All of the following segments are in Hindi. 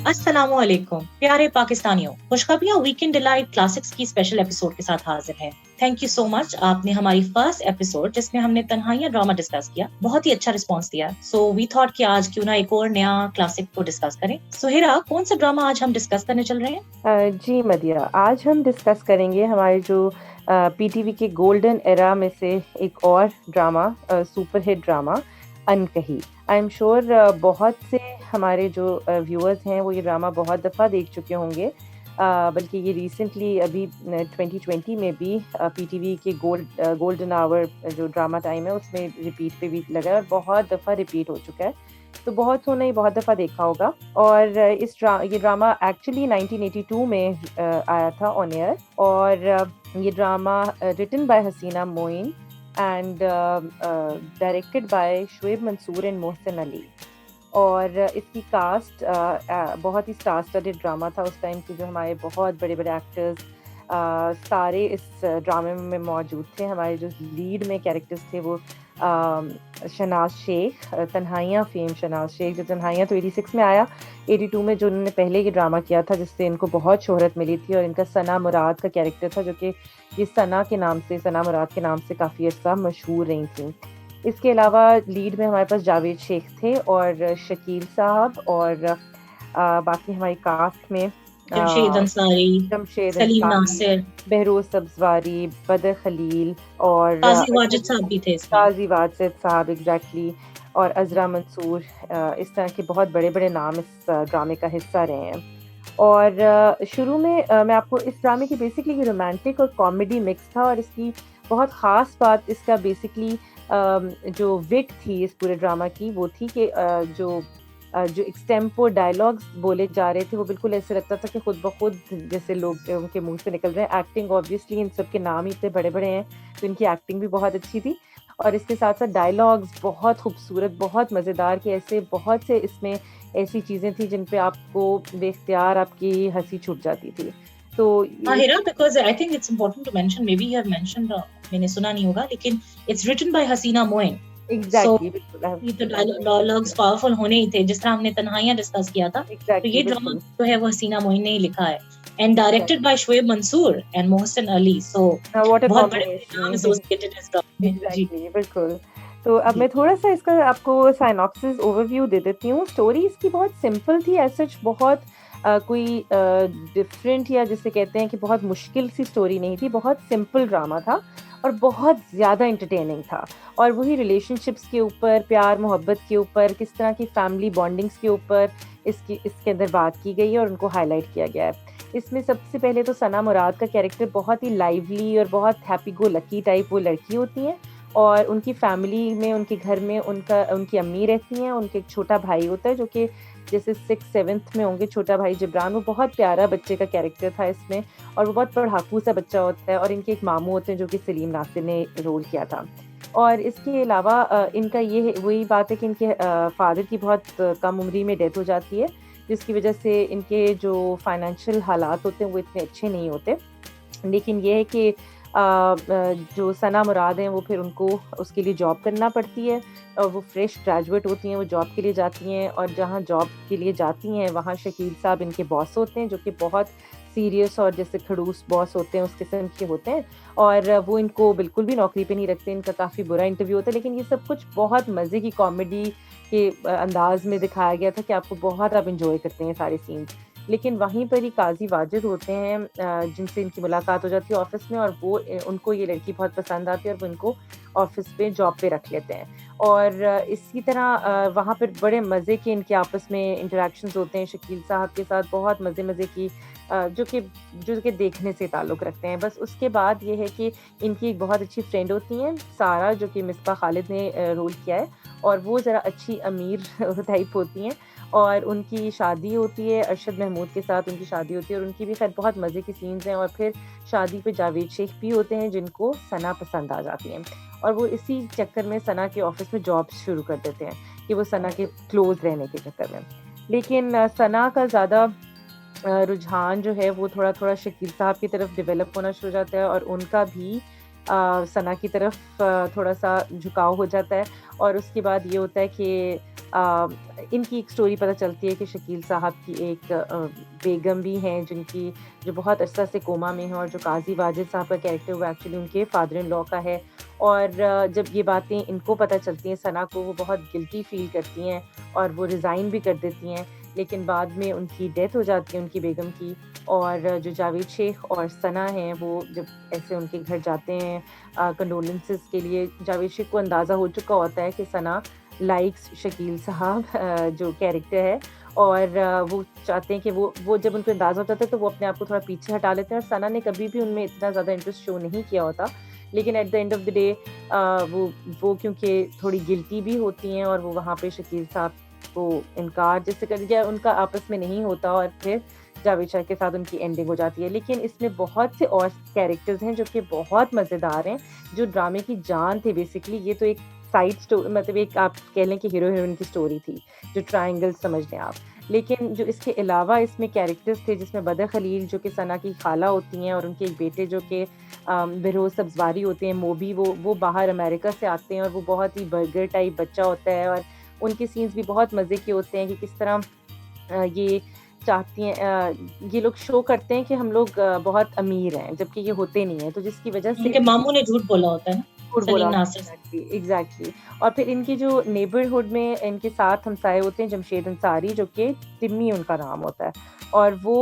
अस्सलामुअलैकुम प्यारे पाकिस्तानियों, खुशखबरियाँ वीकेंड डिलाइट क्लासिक्स की स्पेशल एपिसोड के साथ हाजिर है। Thank you so much. आपने हमारी फर्स्ट एपिसोड जिसमें हमने तन्हाइयाँ ड्रामा डिस्कस किया, बहुत ही अच्छा रिस्पांस दिया। सो वी थॉट कि आज क्यों ना एक और नया क्लासिक को डिस्कस करें। सुहेरा, कौन सा ड्रामा आज हम डिस्कस करने चल रहे हैं? जी मदिया, आज हम डिस्कस करेंगे हमारे जो पीटीवी के गोल्डन एरा में से एक और ड्रामा, सुपर हिट ड्रामा अनकही। आई एम श्योर बहुत से हमारे जो व्यूअर्स हैं वो ये ड्रामा बहुत दफ़ा देख चुके होंगे। बल्कि ये रिसेंटली अभी 2020 में भी पीटीवी के गोल्डन आवर जो ड्रामा टाइम है उसमें रिपीट पे भी लगा है और बहुत दफ़ा रिपीट हो चुका है। तो बहुत सो नहीं, बहुत दफ़ा देखा होगा। और ये ड्रामा एक्चुअली 1982 में आया था ऑन एयर। और ये drama written by Hasina Moin and directed by Shoaib Mansoor and Mohsin Ali. और इसकी कास्ट बहुत ही स्टार स्टडेड ड्रामा था उस टाइम के। जो हमारे बहुत बड़े बड़े एक्टर्स सारे इस ड्रामे में मौजूद थे। हमारे जो लीड में कैरेक्टर्स थे वो शहनाज शेख, तन्हाइयाँ फेम शहनाज शेख, जो तन्हाइयाँ तो 86 में आया, 82 में जो उन्होंने पहले ये ड्रामा किया था जिससे इनको बहुत शोहरत मिली थी। और इनका सना मुराद का कैरेक्टर था, जो कि ये सना मुराद के नाम से काफ़ी अर्सा मशहूर रही थी। इसके अलावा लीड में हमारे पास जावेद शेख थे और शकील साहब। और बाकी हमारी कास्ट में जमशेद अंसारी, जमशेद सलीम अंसारी, नासिर, बहरोज सब्जवारी, बदर खलील और काजी वाजिद साहब भी थे इसमें। काजी वाजिद साहब, एग्जैक्टली। और अजरा मंसूर, इस तरह के बहुत बड़े बड़े नाम इस ड्रामे का हिस्सा रहे हैं। और शुरू में मैं आपको इस ड्रामे की बेसिकली ये रोमांटिक और कॉमेडी मिक्स था। और इसकी बहुत ख़ास बात इसका बेसिकली जो विट थी इस पूरे ड्रामा की वो थी कि जो एक्सटेम्पो डायलॉग्स बोले जा रहे थे वो बिल्कुल ऐसे लगता था कि खुद ब खुद जैसे लोग उनके मुंह से निकल रहे हैं। एक्टिंग ऑब्वियसली इन सब के नाम ही इतने बड़े बड़े हैं तो इनकी एक्टिंग भी बहुत अच्छी थी। और इसके साथ साथ डायलॉग्स बहुत खूबसूरत, बहुत मज़ेदार, कि ऐसे बहुत से इसमें ऐसी चीज़ें थी जिन पे आपको बेख्तियार आपकी हंसी छूट जाती थी। तो Mahira, because I think it's important to mention, maybe you have mentioned, मैंने सुना नहीं होगा, लेकिन it's written by Hasina Moin. So exactly बिल्कुल ये तो डायलॉग्स पावरफुल होने ही थे, जिस तरह हमने तन्हाइयाँ डिस्कस किया था। तो एग्जैक्टली ये ड्रामा बिल्कुल जो है वो हसीना मोइन ने ही लिखा है, and directed by Shoaib Mansoor and Mohsin Ali. So what a बहुत बड़े नाम कॉम्बिनेशन। एसोसिएटेड है इस ड्रामे में। जी एग्जैक्टली बिल्कुल। तो अब जी। मैं थोड़ा सा इसका आपको साइनॉप्सिस ओवरव्यू दे देती हूँ। स्टोरी इसकी बहुत सिंपल थी, एज सच बहुत कोई डिफरेंट या जिसे कहते हैं कि बहुत मुश्किल सी स्टोरी नहीं थी। बहुत सिंपल ड्रामा था और बहुत ज़्यादा इंटरटेनिंग था। और वही रिलेशनशिप्स के ऊपर, प्यार मोहब्बत के ऊपर, किस तरह की फैमिली बॉन्डिंग्स के ऊपर इसके अंदर बात की गई है और उनको हाईलाइट किया गया है। इसमें सबसे पहले तो सना मुराद का कैरेक्टर बहुत ही लाइवली और बहुत हैप्पी गो लकी टाइप वो लड़की होती हैं। और उनकी फैमिली में, उनके घर में उनकी अम्मी रहती हैं। उनके एक छोटा भाई होता है जो कि जैसे 6th-7th में होंगे, छोटा भाई जिब्रान। वो बहुत प्यारा बच्चे का कैरेक्टर था इसमें और वो बहुत पढ़ाकू सा बच्चा होता है। और इनके एक मामू होते हैं जो कि सलीम नासिर ने रोल किया था। और इसके अलावा इनका ये वही बात है कि इनके फादर की बहुत कम उम्री में डेथ हो जाती है, जिसकी वजह से इनके जो फाइनेंशियल हालात होते हैं वो इतने अच्छे नहीं होते। लेकिन ये है कि जो सना मुराद हैं वो फिर उनको उसके लिए जॉब करना पड़ती है। और वो फ्रेश ग्रेजुएट होती हैं, वो जॉब के लिए जाती हैं। और जहाँ जॉब के लिए जाती हैं वहाँ शकील साहब इनके बॉस होते हैं, जो कि बहुत सीरियस और जैसे खड़ूस बॉस होते हैं उस किस्म के होते हैं। और वो इनको बिल्कुल भी नौकरी पे नहीं रखते। इनका काफ़ी बुरा इंटरव्यू होता है, लेकिन ये सब कुछ बहुत मज़े की कॉमेडी के अंदाज में दिखाया गया था कि आपको बहुत आप इंजॉय करते हैं सारे सीन्स। लेकिन वहीं पर ही काज़ी वाजिद होते हैं जिनसे इनकी मुलाकात हो जाती है ऑफ़िस में। और वो उनको ये लड़की बहुत पसंद आती है और वो इनको ऑफ़िस पे जॉब पे रख लेते हैं। और इसी तरह वहाँ पर बड़े मज़े के इनके आपस में इंटरैक्शंस होते हैं शकील साहब के साथ, बहुत मज़े की जो कि देखने से ताल्लुक़ रखते हैं। बस उसके बाद ये है कि इनकी एक बहुत अच्छी फ्रेंड होती हैं सारा, जो कि मिसबा खालिद ने रोल किया है। और वो ज़रा अच्छी अमीर टाइप होती हैं। और उनकी शादी होती है अरशद महमूद के साथ, उनकी शादी होती है और उनकी भी खैर बहुत मज़े की सीन्स हैं। और फिर शादी पे जावेद शेख भी होते हैं जिनको सना पसंद आ जाती हैं। और वो इसी चक्कर में सना के ऑफ़िस में जॉब शुरू कर देते हैं कि वो सना के क्लोज़ रहने के चक्कर में। लेकिन सना का ज़्यादा रुझान जो है वो थोड़ा-थोड़ा शकील साहब की तरफ डेवलप होना शुरू हो जाता है। और उनका भी सना की तरफ थोड़ा-सा झुकाव हो जाता है। और उसके बाद ये होता है कि इनकी एक स्टोरी पता चलती है कि शकील साहब की एक बेगम भी हैं जिनकी जो बहुत अरसा से कोमा में है, और जो काजी वाजिद साहब का कैरेक्टर वो एक्चुअली उनके फादर इन लॉ का है। और जब ये बातें इनको पता चलती हैं सना को, वो बहुत गिल्टी फील करती हैं और वो रिज़ाइन भी कर देती हैं। लेकिन बाद में उनकी डेथ हो जाती है उनकी बेगम की, और जो जावेद शेख और सना हैं वो जब ऐसे उनके घर जाते हैं कंडोलेंसेस के लिए, जावेद शेख को अंदाज़ा हो चुका होता है कि सना लाइक्स शकील साहब जो कैरेक्टर है, और वो चाहते हैं कि वो जब उनको अंदाज़ा होता है तो वो अपने आप को थोड़ा पीछे हटा लेते हैं, और सना ने कभी भी उनमें इतना ज़्यादा इंटरेस्ट शो नहीं किया होता। लेकिन at the end of the day वो क्योंकि थोड़ी गिल्टी भी होती हैं, और वो वहाँ पे शकील साहब को इनकार जैसे कर दिया, उनका आपस में नहीं होता, और फिर जावेद शाह के साथ उनकी एंडिंग हो जाती है। लेकिन इसमें बहुत से और कैरेक्टर्स हैं जो कि बहुत मज़ेदार हैं, जो ड्रामे की जान थे बेसिकली। ये तो एक साइड स्टोरी, मतलब एक आप कह लें कि हीरो हीरोइन की स्टोरी थी, जो ट्रायंगल समझ लें आप। लेकिन जो इसके अलावा इसमें कैरेक्टर्स थे जिसमें बदर खलील जो कि सना की खाला होती हैं, और उनके एक बेटे जो कि बहरोज़ सब्ज़वारी होते हैं, मोबी, वो बाहर अमेरिका से आते हैं, और वो बहुत ही बर्गर टाइप बच्चा होता है, और उनके सीन्स भी बहुत मज़े के होते हैं कि किस तरह ये चाहती हैं, ये लोग शो करते हैं कि हम लोग बहुत अमीर हैं, जबकि ये होते नहीं हैं। तो जिसकी वजह से उनके मामू ने झूठ बोला होता है ना, झूठ बोला सलीम होता नासिर। है, एग्ज़ैक्टली। और फिर इनके जो नेबरहुड में इनके साथ हमसाये होते हैं जमशेद अंसारी, जो कि टिम्मी उनका नाम होता है, और वो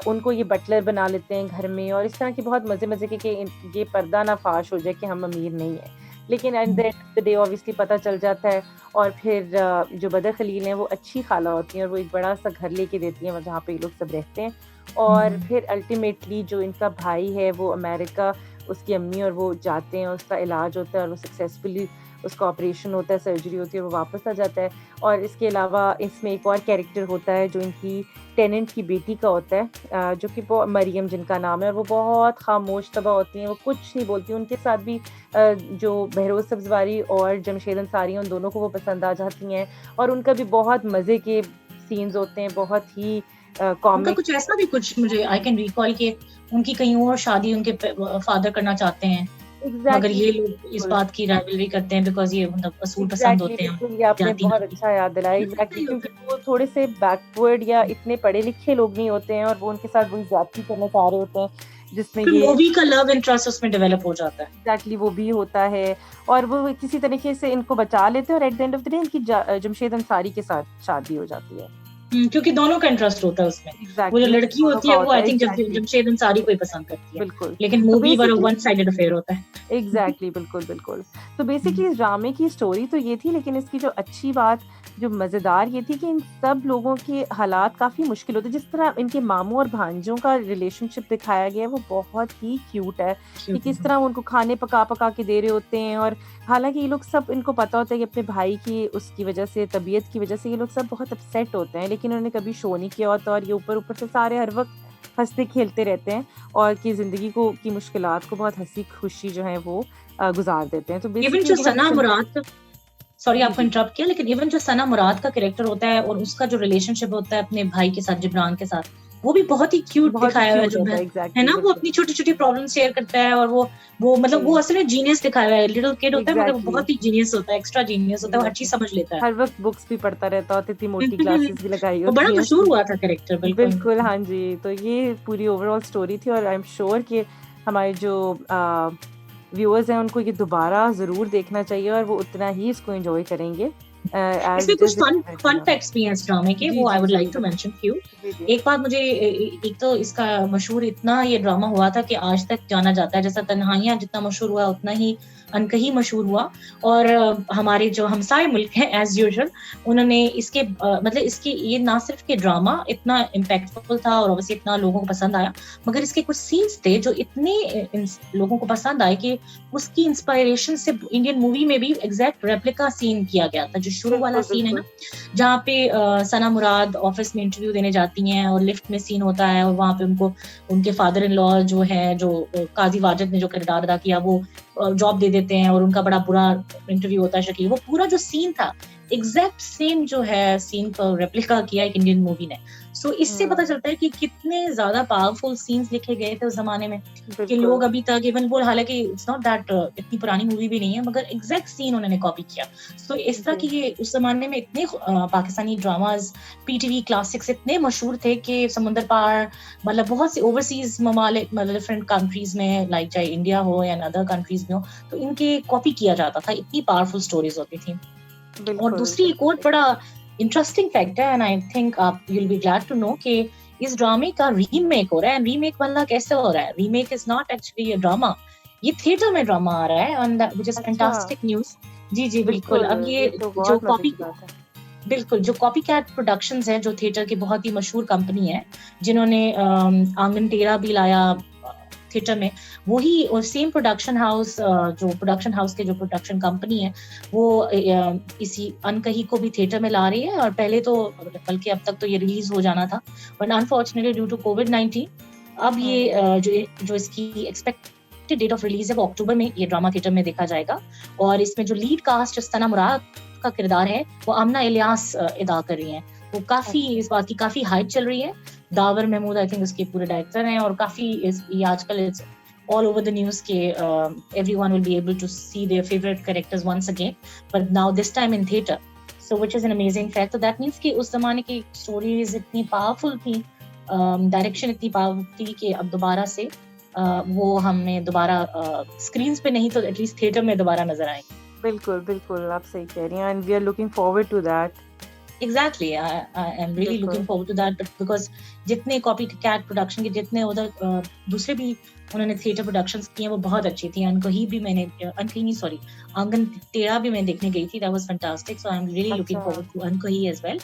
उनको ये बटलर बना लेते हैं घर में, और इस तरह की बहुत मज़े-मज़े के कि ये पर्दा ना फ़ाश हो जाए कि हम अमीर नहीं हैं। लेकिन at the end of the day obviously पता चल जाता है, और फिर जो बदर खलील हैं वो अच्छी खाला होती हैं, और वो एक बड़ा-सा घर लेके देती हैं जहाँ पे ये लोग सब रहते हैं। और फिर अल्टीमेटली जो इनका भाई है वो अमेरिका, उसकी अम्मी और वो जाते हैं, उसका इलाज होता है, और वो सक्सेसफुली उसका ऑपरेशन होता है, सर्जरी होती है, और वो वापस आ जाता है। और इसके अलावा इसमें एक और कैरेक्टर होता है जो इनकी टेनेंट की बेटी का होता है, जो कि मरियम जिनका नाम है, और वो बहुत खामोश तबा होती हैं, वो कुछ नहीं बोलती। उनके साथ भी जो बहरोज़ सब्ज़वारी और जमशेद अंसारी हैं, उन दोनों को वो पसंद आ जाती हैं, और उनका भी बहुत मज़े के सीन्स होते हैं, बहुत ही उनका कॉमिक। कुछ ऐसा भी कुछ मुझे आई कैन रिकॉल कि उनकी कहीं और शादी उनके फादर करना चाहते हैं, मगर एग्ज़ैक्टली, ये लोग इस बात की राइवलरी करते हैं बिकॉज़ ये मतलब असूल पसंद एग्ज़ैक्टली, होते हैं, बिल्कुल, ये आपने जाति बहुत ना। अच्छा याद दिलाया। एग्ज़ैक्टली, क्योंकि वो थोड़े से बैकवर्ड या इतने पढ़े-लिखे लोग नहीं होते हैं, और वो उनके साथ वही ज़्यादती करना चाह रहे होते हैं, जिसमें फिर ये मूवी का लव इंटरेस्ट उसमें डेवलप हो जाता है। एग्ज़ैक्टली वो भी होता है, और वो किसी तरीके से इनको बचा लेते हैं, और at the end of the day इनकी जमशेद अंसारी के साथ शादी हो जाती है। क्योंकि दोनों का इंटरेस्ट होता है उसमें। वो जो एग्ज़ैक्टली, लड़की दोनों होती का है वो होता आई है, थिंक एग्ज़ैक्टली, जमशेद अंसारी को ही पसंद करती है, बिल्कुल। लेकिन तो movie basically one sided affair होता है। एग्ज़ैक्टली, बिल्कुल, बिल्कुल। तो बेसिकली इस ड्रामे की स्टोरी तो ये थी, लेकिन इसकी जो अच्छी बात, जो मज़ेदार ये थी कि इन सब लोगों के हालात काफ़ी मुश्किल होते हैं। जिस तरह इनके मामू और भांजों का रिलेशनशिप दिखाया गया है, वो बहुत ही क्यूट है, कि किस तरह वो उनको खाने पका-पका के दे रहे होते हैं, और हालाँकि ये लोग सब, इनको पता होता है कि अपने भाई की उसकी वज़ह से, तबीयत की वज़ह से ये लोग सब बहुत अपसेट होते हैं, लेकिन उन्होंने कभी शो नहीं किया होता, और ये ऊपर-ऊपर से सारे हर वक़्त हँसते-खेलते रहते हैं, और कि ज़िंदगी को की मुश्किलात को बहुत हँसी-खुशी जो है वो गुज़ार देते हैं। तो इवन बेसिकली जो बहुत सना सिंपल। मुराद का, सॉरी जी, आपको जी। इंटरप्ट किया, लेकिन इवन जो सना मुराद का कैरेक्टर होता है और उसका जो रिलेशनशिप होता है अपने भाई के साथ, जिब्रान के साथ, वो भी बहुत ही क्यूट बहुत ही दिखाया हुआ है। क्यूट जो होता है, है एग्ज़ैक्टली, ना, वो बिल्कुल। अपनी छोटी-छोटी प्रॉब्लम शेयर करता है, और वो मतलब वो जी, असल में जीनियस दिखाया हुआ है। लिटिल किड होता है मगर वो एग्ज़ैक्टली, बहुत ही जीनियस होता है, एक्स्ट्रा जीनियस होता है, वो हर चीज़ एग्ज़ैक्टली। समझ लेता है। हर वक़्त बुक्स भी पढ़ता रहता है, और इतनी मोटी ग्लासेस भी लगाई वो बड़ा होती हैं मशहूर उसने। हुआ था कैरेक्टर, बिल्कुल। बिल्कुल, हाँ जी। तो ये पूरी ओवरऑल स्टोरी थी, और आई एम श्योर कि हमारे जो व्यूअर्स हैं उनको ये दोबारा ज़रूर देखना चाहिए, और वो उतना ही इसको एन्जॉय करेंगे एज़ इसमें इट कुछ is fun in fun drama. Facts भी हैं इस ड्रामे के, जी, वो आई जी, वुड लाइक ज़रूर टू मेंशन बताइए। फ्यू। जी, जी। एक बात मुझे एक तो इसका मशहूर इतना ये ड्रामा हुआ था कि आज तक जाना जाता है। जैसा तन्हाइयाँ जितना मशहूर हुआ, उतना ही अनकही मशहूर हुआ। और हमारे जो हमसाए मुल्क हैं एज़ यूजुअल, उन्होंने इसके मतलब इसकी ये ना सिर्फ कि ड्रामा इतना इम्पैक्टफुल था और ऑब्वियसली इतना लोगों को पसंद आया, मगर इसके कुछ सीन्स थे जो इतने लोगों को पसंद आए कि उसकी इंस्पायरेशन से इंडियन मूवी में भी एग्जैक्ट रेप्लिका सीन किया गया था। जो शुरू वाला बिल्कुल, सीन है ना, बिल्कुल। जहाँ पे सना मुराद ऑफिस में इंटरव्यू देने जाती हैं और लिफ्ट में सीन होता है, और वहाँ पे उनको उनके फादर इन लॉ जो है, जो काजी वाजिद ने जो किरदार अदा किया, वो जॉब दे देते हैं और उनका बड़ा बुरा इंटरव्यू होता है शकील। वो पूरा जो सीन था एग्जैक्ट सेम जो है सीन का रेप्लिका किया एक इंडियन मूवी ने। सो इससे पता चलता है कि कितने ज्यादा पावरफुल सीन्स लिखे गए थे उस जमाने में, कि लोग अभी तक इवन वो, हालांकि इट्स नॉट दैट इतनी पुरानी मूवी भी नहीं है, मगर एग्जैक्ट सीन उन्होंने कॉपी किया। सो इस तरह की उस जमाने में इतने पाकिस्तानी ड्रामाज पीटीवी क्लासिक्स इतने मशहूर थे कि समुंदर पार, मतलब बहुत से ओवरसीज ममालिक, मतलब डिफरेंट कंट्रीज में, लाइक चाहे इंडिया हो या अदर कंट्रीज में हो, तो इनके कॉपी किया जाता था, इतनी पावरफुल स्टोरीज होती थी। और दूसरी एक और बड़ा इंटरेस्टिंग फैक्ट है, एंड आई थिंक आप you will be glad to know, कि इस ड्रामे का रीमेक हो रहा है। रीमेक वाला कैसे हो रहा है? Remake is not actually a drama, ये थिएटर में ड्रामा आ रहा है, and which is fantastic news. जी जी बिल्कुल। अब ये जो कॉपी कैट प्रोडक्शंस है, जो थिएटर की बहुत ही मशहूर कंपनी है, जिन्होंने आंगन टेरा भी लाया थिएटर में, वही और सेम प्रोडक्शन हाउस, जो प्रोडक्शन हाउस के जो प्रोडक्शन कंपनी है, वो इसी अनकही को भी थिएटर में ला रही है। और पहले तो, बल्कि अब तक तो ये रिलीज हो जाना था, बट अनफॉर्चुनेटली ड्यू टू कोविड-19 अब ये जो इसकी एक्सपेक्टेड डेट ऑफ रिलीज है वो अक्टूबर में ये ड्रामा थिएटर में देखा जाएगा। और इसमें जो लीड कास्ट सना मुराद का किरदार है वो आमना इलियास अदा कर रही हैं। तो काफी इस बात की काफी हाइप चल रही है। दावर महमूद आई थिंक इसके पूरे डायरेक्टर हैं, और काफी ये आजकल it's all over the news के everyone will be able to see their favorite characters once again, but now this time in theater, so which is an amazing fact. So that means कि उस जमाने की stories इतनी powerful थी, डायरेक्शन इतनी पावरफुल थी कि अब दोबारा से वो हमें दोबारा स्क्रीन्स पे नहीं तो एटलीस्ट थिएटर में दोबारा नजर आएंगे। बिल्कुल बिल्कुल, आप सही कह रही हैं, and we are looking forward to that. Exactly, I am really looking forward to that, because जितने कॉपी कैट प्रोडक्शन के जितने उधर दूसरे भी उन्होंने थिएटर प्रोडक्शंस किए वो बहुत अच्छी थी। आंगन टेरा भी मैं देखने गई थी, that was fantastic, so I'm really looking forward to अनकही as well.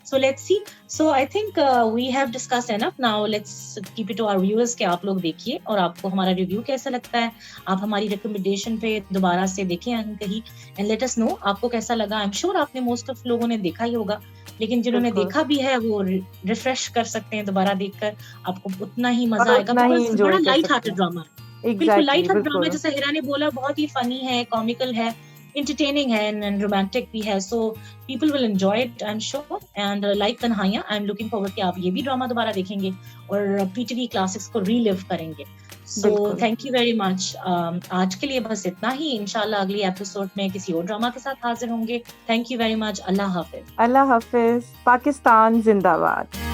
So let's see. So I think we have discussed enough. Now let's keep it to our viewers कि आप लोग देखिए और आपको हमारा रिव्यू कैसा लगता है। आप हमारी रिकमेंडेशन पे दोबारा से देखें अनकही, and let us know आपको कैसा लगा। I'm sure आपने मोस्ट ऑफ लोगों ने देखा ही होगा, लेकिन जिन्होंने देखा भी है वो रिफ्रेश कर सकते हैं दोबारा देखकर, आपको उतना ही मजा आएगा। बड़ा लाइट हार्टेड ड्रामा, बिल्कुल लाइट हार्टेड ड्रामा, जैसे हिरा ने बोला, बहुत ही फनी है, कॉमिकल है, entertaining है and romantic भी है, so people will enjoy it I'm sure, and like तन्हाइयाँ I'm looking forward कि आप ये भी ड्रामा दोबारा देखेंगे और PTV क्लासिक्स को रीलिव करेंगे। So thank you very much. आज के लिए बस इतना ही, इंशाल्लाह अगली एपिसोड में किसी और ड्रामा के साथ हाजिर होंगे। Thank you very much. अल्लाह हाफिज। अल्लाह हाफिज। पाकिस्तान जिंदाबाद।